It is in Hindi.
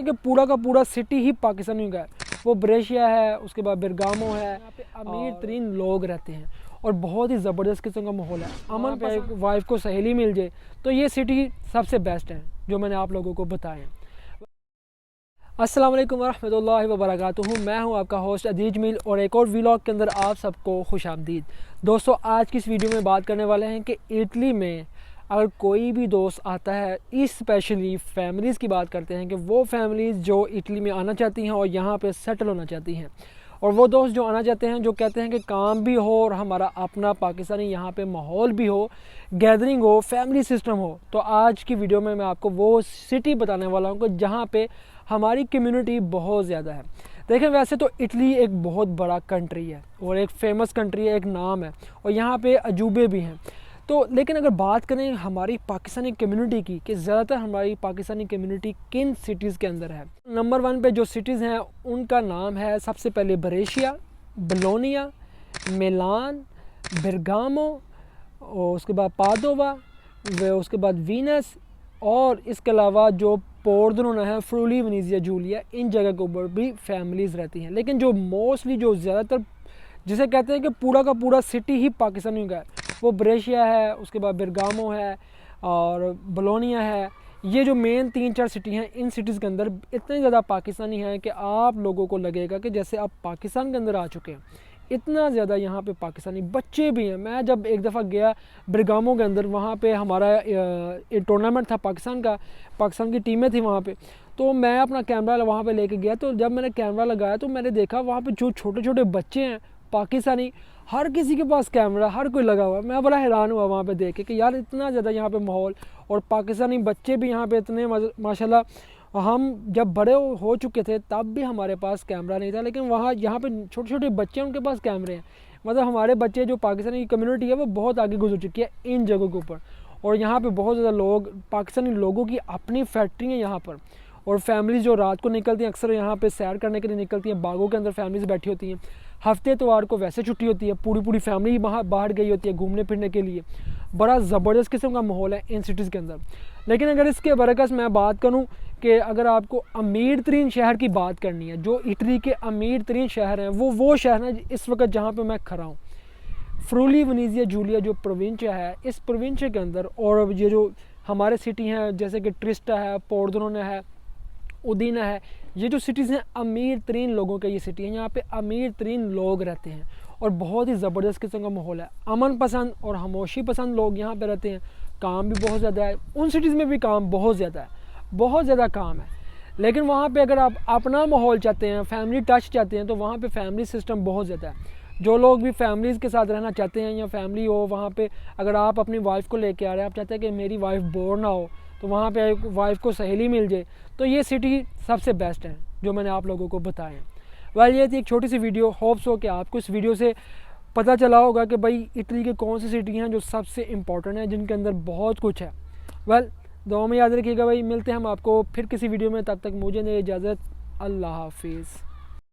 कि पूरा का पूरा सिटी ही पाकिस्तानी का है। वो ब्रेशिया है, उसके बाद बेरगामो है, यहाँ पे अमीर तरीन लोग रहते हैं और बहुत ही ज़बरदस्त किस्म का माहौल है। अमन पे वाइफ को सहेली मिल जाए तो ये सिटी सबसे बेस्ट है जो मैंने आप लोगों को बताया। अस्सलाम वालेकुम वरहमतुल्लाहि वबरकातुहू। मैं हूं आपका होस्ट अदीज मील और एक और व्लॉग के अंदर आप सबको खुशामदीद। दोस्तों, आज की इस वीडियो में बात करने वाले हैं कि इटली में अगर कोई भी दोस्त आता है, इस स्पेशली फैमिलीज़ की बात करते हैं कि वो फैमिलीज़ जो इटली में आना चाहती हैं और यहाँ पे सेटल होना चाहती हैं, और वो दोस्त जो आना चाहते हैं जो कहते हैं कि काम भी हो और हमारा अपना पाकिस्तानी यहाँ पे माहौल भी हो, गैदरिंग हो, फैमिली सिस्टम हो। तो आज की वीडियो में मैं आपको वो सिटी बताने वाला हूँ कि जहाँ पे हमारी कम्युनिटी बहुत ज़्यादा है। देखें, वैसे तो इटली एक बहुत बड़ा कंट्री है और एक फेमस कंट्री है, एक नाम है, और यहाँ पे अजूबे भी हैं। तो लेकिन अगर बात करें हमारी पाकिस्तानी कम्युनिटी की कि ज़्यादातर हमारी पाकिस्तानी कम्युनिटी किन सिटीज़ के अंदर है, नंबर 1 पे जो सिटीज़ हैं उनका नाम है सबसे पहले ब्रेशिया, बोलोनिया, मिलान, बेरगामो, और उसके बाद पादोवा, उसके बाद वीनस, और इसके अलावा जो पोर्देनोना है, फ्रूली, वेनेजिया जूलिया, इन जगह के ऊपर भी फैमिलीज़ रहती हैं। लेकिन जो मोस्टली जो ज़्यादातर जिसे कहते हैं कि पूरा का पूरा सिटी ही पाकिस्तानी का है, वो ब्रेशिया है, उसके बाद बेरगामो है और बोलोनिया है। ये जो मेन 3-4 सिटी हैं, इन सिटीज़ के अंदर इतने ज़्यादा पाकिस्तानी हैं कि आप लोगों को लगेगा कि जैसे आप पाकिस्तान के अंदर आ चुके हैं। इतना ज़्यादा यहाँ पे पाकिस्तानी बच्चे भी हैं। मैं जब एक दफ़ा गया बेरगामो के अंदर, वहाँ पे हमारा एक टूर्नामेंट था पाकिस्तान का, पाकिस्तान की टीमें थी वहाँ पे, तो मैं अपना कैमरा वहाँ पे लेके गया। तो जब मैंने कैमरा लगाया तो मैंने देखा वहाँ पे जो छोटे छोटे बच्चे हैं पाकिस्तानी, हर किसी के पास कैमरा, हर कोई लगा हुआ है। मैं बड़ा हैरान हुआ वहाँ पे देख के कि यार इतना ज़्यादा यहाँ पे माहौल, और पाकिस्तानी बच्चे भी यहाँ पे इतने माशाल्लाह। हम जब बड़े हो चुके थे तब भी हमारे पास कैमरा नहीं था, लेकिन वहाँ यहाँ पे छोटे छोटे बच्चे हैं, उनके पास कैमरे हैं। मतलब हमारे बच्चे जो पाकिस्तानी कम्युनिटी है वो बहुत आगे गुजर चुकी है इन जगहों के ऊपर। और यहाँ पे बहुत ज़्यादा लोग, पाकिस्तानी लोगों की अपनी फैक्ट्री है यहाँ पर, और फैमिलीज़ जो रात को निकलती हैं अक्सर यहाँ पे सैर करने के लिए निकलती हैं। बागों के अंदर फैमिलीज़ बैठी होती हैं। हफ्ते इतवार को वैसे छुट्टी होती है, पूरी पूरी फैमिली बाहर गई होती है घूमने फिरने के लिए। बड़ा ज़बरदस्त किस्म का माहौल है इन सिटीज़ के अंदर। लेकिन अगर इसके बरकस मैं बात करूँ कि अगर आपको अमीर तरीन शहर की बात करनी है, जो इटली के अमीर तरीन शहर हैं, वो शहर है इस वक्त जहाँ पर मैं खड़ा हूँ, फ्रूली, वेनेजिया जूलिया जो प्रोविंशिया है। इस प्रोविंशिया के अंदर और ये जो हमारे सिटी हैं जैसे कि ट्रिस्टा है, पोर्देनोना है, उदीना है, ये जो सिटीज़ हैं अमीर तरीन लोगों का ये सिटी है। यहाँ पे अमीर तरीन लोग रहते हैं और बहुत ही ज़बरदस्त किस्म का माहौल है। अमन पसंद और खामोशी पसंद लोग यहाँ पे रहते हैं। काम भी बहुत ज़्यादा है, उन सिटीज़ में भी काम बहुत ज़्यादा है, बहुत ज़्यादा काम है। लेकिन वहाँ पे अगर आप अपना माहौल चाहते हैं, फैमिली टच चाहते हैं, तो वहाँ पे फैमिली सिस्टम बहुत ज़्यादा है। जो लोग भी फैमिलीज़ के साथ रहना चाहते हैं या फैमिली हो, वहाँ पे अगर आप अपनी वाइफ को लेके आ रहे हैं, आप चाहते हैं कि मेरी वाइफ बोर ना हो, तो वहाँ पे वाइफ को सहेली मिल जाए, तो ये सिटी सबसे बेस्ट है जो मैंने आप लोगों को बताया है। वेल, ये थी एक छोटी सी वीडियो। होप्स हो कि आपको इस वीडियो से पता चला होगा कि भाई इटली के कौन सी सिटी हैं जो सबसे इम्पॉर्टेंट हैं, जिनके अंदर बहुत कुछ है। वेल, दुआ में याद रखिएगा भाई। मिलते हैं हम आपको फिर किसी वीडियो में, तब तक मुझे दे इजाज़त। अल्लाह हाफिज़।